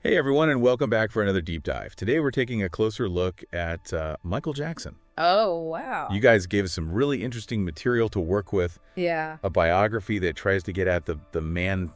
Hey everyone, and welcome back for another deep dive. Today we're taking a closer look at Michael Jackson. Oh, wow. You guys gave us some really interesting material to work with. Yeah. A biography that tries to get at the man,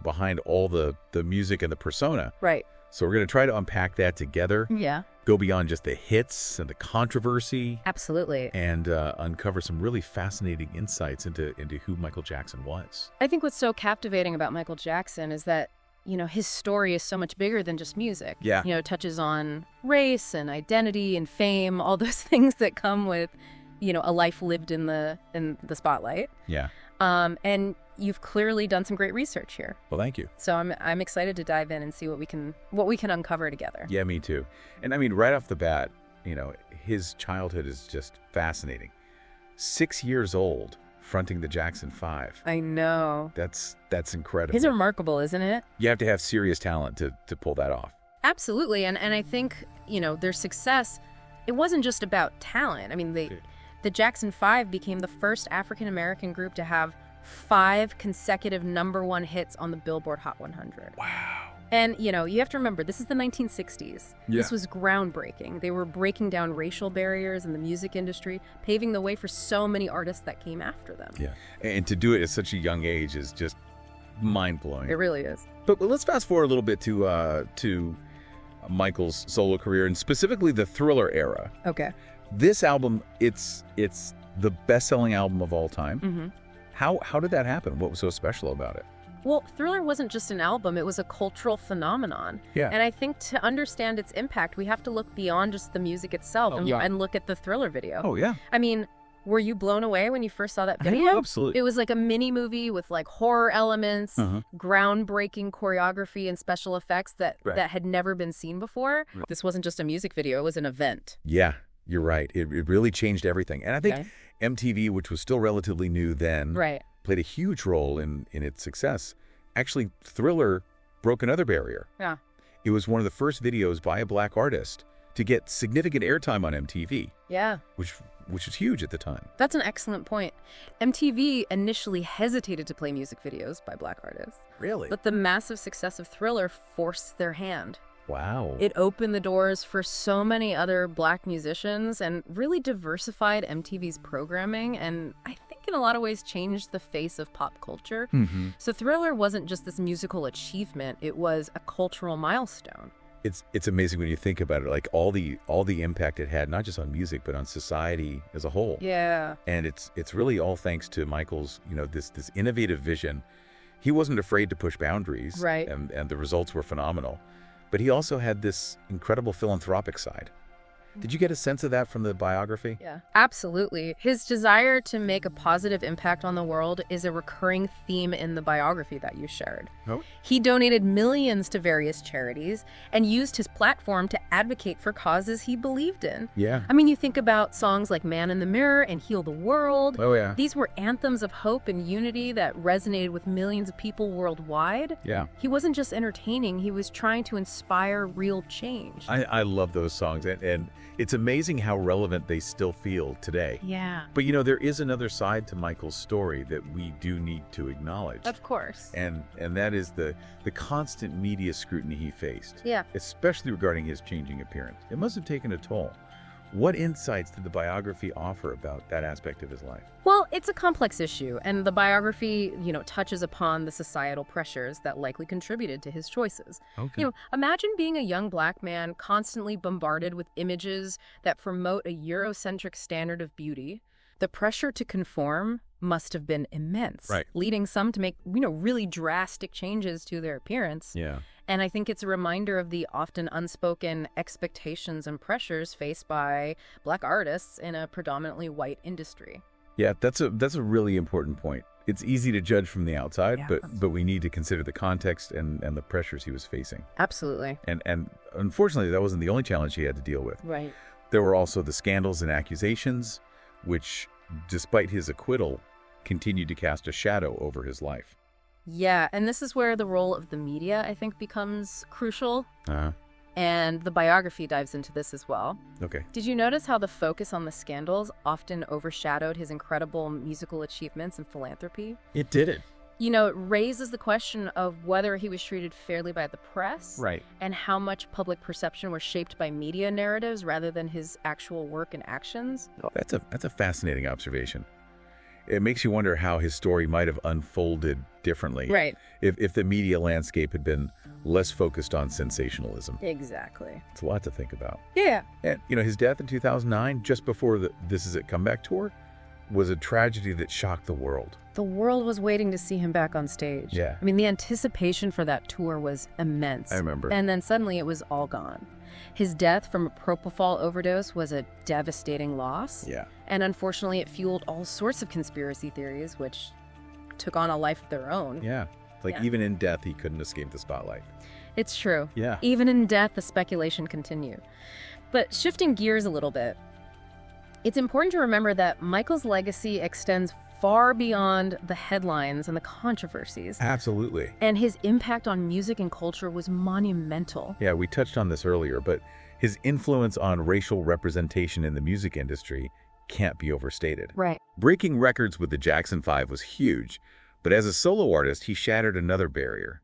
behind all the music and the persona. Right. So we're going to try to unpack that together. Yeah. Go beyond just the hits and the controversy. Absolutely. And uncover some really fascinating insights into who Michael Jackson was. I think what's so captivating about Michael Jackson is that, his story is so much bigger than just music. Yeah. It touches on race and identity and fame, all those things that come with, a life lived in the spotlight. Yeah. And you've clearly done some great research here. Well, thank you. So I'm excited to dive in and see what we can uncover together. Yeah, me too. And I mean, right off the bat, his childhood is just fascinating. 6 years old, fronting the Jackson 5. I know. That's incredible. He's remarkable, isn't it? You have to have serious talent to pull that off. Absolutely. And I think, their success, it wasn't just about talent. I mean, the Jackson 5 became the first African-American group to have 5 consecutive #1 hits on the Billboard Hot 100. Wow. And, you have to remember, this is the 1960s. Yeah. This was groundbreaking. They were breaking down racial barriers in the music industry, paving the way for so many artists that came after them. Yeah. And to do it at such a young age is just mind-blowing. It really is. But let's fast forward a little bit to Michael's solo career, and specifically the Thriller era. Okay. This album, it's the best-selling album of all time. Mm-hmm. How did that happen? What was so special about it? Well, Thriller wasn't just an album, it was a cultural phenomenon. Yeah. And I think to understand its impact, we have to look beyond just the music itself and look at the Thriller video. Oh, yeah. I mean, were you blown away when you first saw that video? Absolutely. It was like a mini movie with like horror elements, groundbreaking choreography and special effects that had never been seen before. Right. This wasn't just a music video, it was an event. Yeah, you're right. It really changed everything. And I think MTV, which was still relatively new then, played a huge role in its success. Actually, Thriller broke another barrier. Yeah. It was one of the first videos by a black artist to get significant airtime on MTV. Yeah. Which was huge at the time. That's an excellent point. MTV initially hesitated to play music videos by black artists. Really? But the massive success of Thriller forced their hand. Wow. It opened the doors for so many other black musicians and really diversified MTV's programming, and I think in a lot of ways changed the face of pop culture. Mm-hmm. So Thriller wasn't just this musical achievement, it was a cultural milestone. It's amazing when you think about it, like all the impact it had, not just on music, but on society as a whole. Yeah. And it's really all thanks to Michael's, this innovative vision. He wasn't afraid to push boundaries. Right. And the results were phenomenal. But he also had this incredible philanthropic side. Did you get a sense of that from the biography? Yeah, absolutely. His desire to make a positive impact on the world is a recurring theme in the biography that you shared. Oh. He donated millions to various charities and used his platform to advocate for causes he believed in. Yeah. I mean, you think about songs like Man in the Mirror and Heal the World. Oh, yeah. These were anthems of hope and unity that resonated with millions of people worldwide. Yeah. He wasn't just entertaining, he was trying to inspire real change. I love those songs, and it's amazing how relevant they still feel today. Yeah. But there is another side to Michael's story that we do need to acknowledge. Of course. And that is the constant media scrutiny he faced. Yeah. Especially regarding his changing appearance. It must have taken a toll. What insights did the biography offer about that aspect of his life? Well, it's a complex issue, and the biography, touches upon the societal pressures that likely contributed to his choices. Okay. Imagine being a young black man constantly bombarded with images that promote a Eurocentric standard of beauty. The pressure to conform must have been immense, leading some to make, really drastic changes to their appearance. Yeah. And I think it's a reminder of the often unspoken expectations and pressures faced by black artists in a predominantly white industry. Yeah, that's a really important point. It's easy to judge from the outside, but we need to consider the context and the pressures he was facing. Absolutely. And unfortunately, that wasn't the only challenge he had to deal with. Right. There were also the scandals and accusations, which, despite his acquittal, continued to cast a shadow over his life. Yeah, and this is where the role of the media, I think, becomes crucial. Uh-huh. And the biography dives into this as well. Okay. Did you notice how the focus on the scandals often overshadowed his incredible musical achievements and philanthropy? It did it. You know, it raises the question of whether he was treated fairly by the press. Right. And how much public perception was shaped by media narratives rather than his actual work and actions. That's a fascinating observation. It makes you wonder how his story might have unfolded differently. Right. If the media landscape had been less focused on sensationalism. Exactly. It's a lot to think about. Yeah. And, his death in 2009, just before the This Is It comeback tour, was a tragedy that shocked the world. The world was waiting to see him back on stage. Yeah. I mean, the anticipation for that tour was immense. I remember. And then suddenly it was all gone. His death from a propofol overdose was a devastating loss. Yeah. And unfortunately, it fueled all sorts of conspiracy theories, which took on a life of their own. Yeah. Even in death, he couldn't escape the spotlight. It's true. Yeah. Even in death, the speculation continued. But shifting gears a little bit, it's important to remember that Michael's legacy extends far beyond the headlines and the controversies. Absolutely. And his impact on music and culture was monumental. Yeah, we touched on this earlier, but his influence on racial representation in the music industry can't be overstated. Right. Breaking records with the Jackson 5 was huge, but as a solo artist, he shattered another barrier,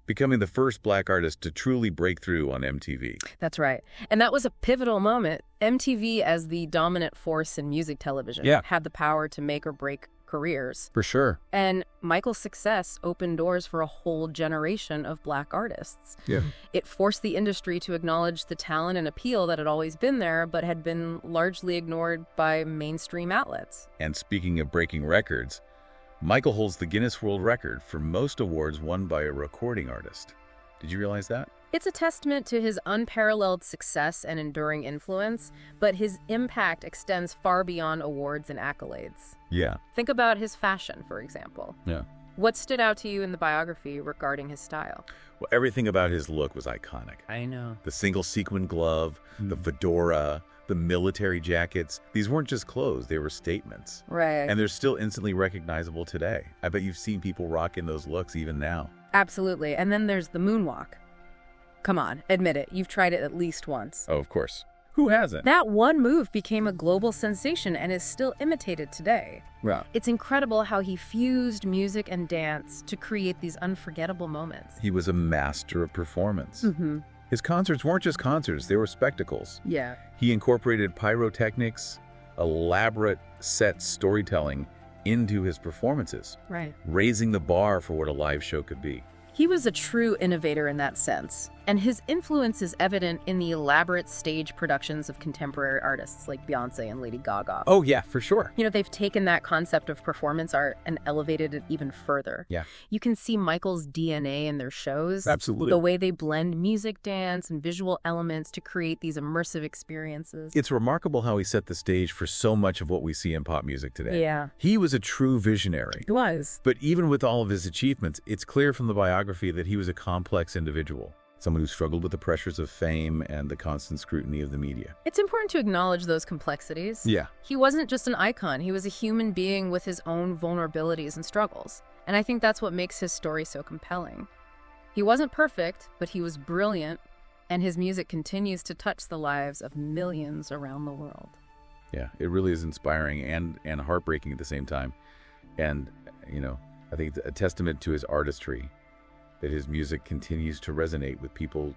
becoming the first Black artist to truly break through on MTV. That's right. And that was a pivotal moment. MTV, as the dominant force in music television, had the power to make or break careers. For sure. And Michael's success opened doors for a whole generation of Black artists. Yeah. It forced the industry to acknowledge the talent and appeal that had always been there, but had been largely ignored by mainstream outlets. And speaking of breaking records, Michael holds the Guinness World Record for most awards won by a recording artist. Did you realize that? It's a testament to his unparalleled success and enduring influence, but his impact extends far beyond awards and accolades. Yeah. Think about his fashion, for example. Yeah. What stood out to you in the biography regarding his style? Well, everything about his look was iconic. I know. The single sequin glove, the fedora, the military jackets. These weren't just clothes, they were statements. Right. And they're still instantly recognizable today. I bet you've seen people rocking those looks even now. Absolutely. And then there's the moonwalk. Come on, admit it. You've tried it at least once. Oh, of course. Who hasn't? That one move became a global sensation and is still imitated today. Wow. It's incredible how he fused music and dance to create these unforgettable moments. He was a master of performance. Mm-hmm. His concerts weren't just concerts, they were spectacles. Yeah. He incorporated pyrotechnics, elaborate set storytelling into his performances, Right. raising the bar for what a live show could be. He was a true innovator in that sense, and his influence is evident in the elaborate stage productions of contemporary artists like Beyoncé and Lady Gaga. Oh, yeah, for sure. You know, they've taken that concept of performance art and elevated it even further. Yeah. You can see Michael's DNA in their shows. Absolutely. The way they blend music, dance, and visual elements to create these immersive experiences. It's remarkable how he set the stage for so much of what we see in pop music today. Yeah. He was a true visionary. He was. But even with all of his achievements, it's clear from the biography that he was a complex individual. Someone who struggled with the pressures of fame and the constant scrutiny of the media. It's important to acknowledge those complexities. Yeah. He wasn't just an icon. He was a human being with his own vulnerabilities and struggles. And I think that's what makes his story so compelling. He wasn't perfect, but he was brilliant, and his music continues to touch the lives of millions around the world. Yeah, it really is inspiring and heartbreaking at the same time. And, I think it's a testament to his artistry that his music continues to resonate with people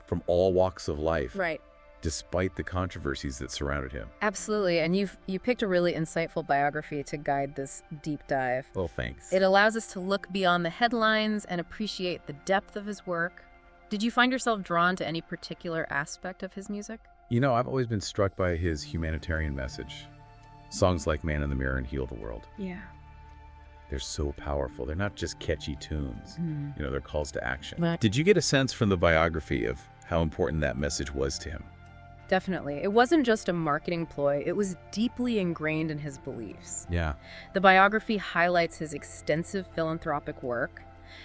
from all walks of life. Right. Despite the controversies that surrounded him. Absolutely. And you picked a really insightful biography to guide this deep dive. Well, thanks. It allows us to look beyond the headlines and appreciate the depth of his work. Did you find yourself drawn to any particular aspect of his music? I've always been struck by his humanitarian message. Songs like Man in the Mirror and Heal the World. Yeah. They're so powerful. They're not just catchy tunes. They're calls to action. Right. Did you get a sense from the biography of how important that message was to him? Definitely. It wasn't just a marketing ploy. It was deeply ingrained in his beliefs. Yeah. The biography highlights his extensive philanthropic work,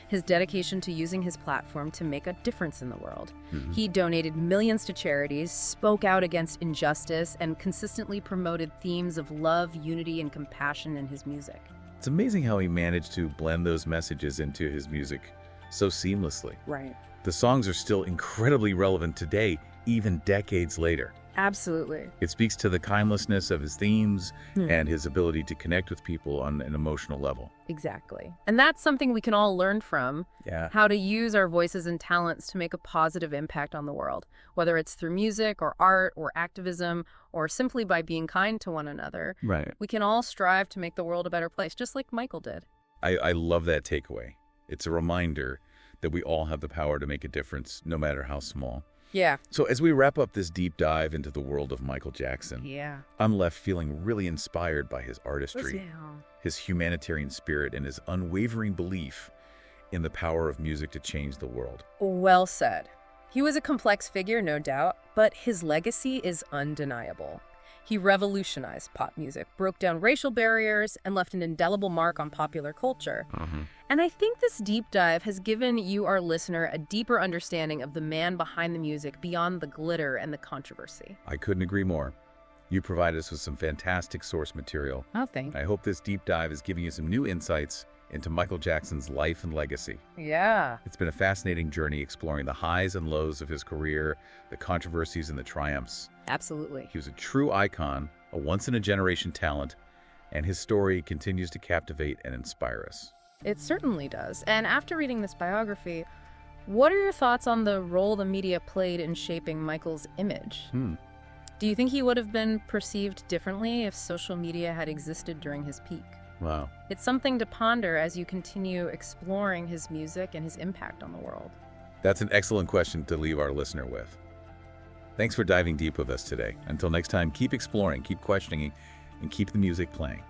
his dedication to using his platform to make a difference in the world. Mm-hmm. He donated millions to charities, spoke out against injustice, and consistently promoted themes of love, unity, and compassion in his music. It's amazing how he managed to blend those messages into his music so seamlessly. Right. The songs are still incredibly relevant today, even decades later. Absolutely. It speaks to the timelessness of his themes and his ability to connect with people on an emotional level. Exactly. And that's something we can all learn from. Yeah. How to use our voices and talents to make a positive impact on the world, whether it's through music or art or activism or simply by being kind to one another. Right. We can all strive to make the world a better place, just like Michael did. I love that takeaway. It's a reminder that we all have the power to make a difference, no matter how small. Yeah. So as we wrap up this deep dive into the world of Michael Jackson, I'm left feeling really inspired by his artistry, his humanitarian spirit, and his unwavering belief in the power of music to change the world. Well said. He was a complex figure, no doubt, but his legacy is undeniable. He revolutionized pop music, broke down racial barriers, and left an indelible mark on popular culture. And I think this deep dive has given you, our listener, a deeper understanding of the man behind the music beyond the glitter and the controversy. I couldn't agree more. You provided us with some fantastic source material. Oh, thanks. I hope this deep dive is giving you some new insights into Michael Jackson's life and legacy. Yeah. It's been a fascinating journey exploring the highs and lows of his career, the controversies and the triumphs. Absolutely. He was a true icon, a once-in-a-generation talent, and his story continues to captivate and inspire us. It certainly does. And after reading this biography, what are your thoughts on the role the media played in shaping Michael's image? Do you think he would have been perceived differently if social media had existed during his peak? Wow. It's something to ponder as you continue exploring his music and his impact on the world. That's an excellent question to leave our listener with. Thanks for diving deep with us today. Until next time, keep exploring, keep questioning, and keep the music playing.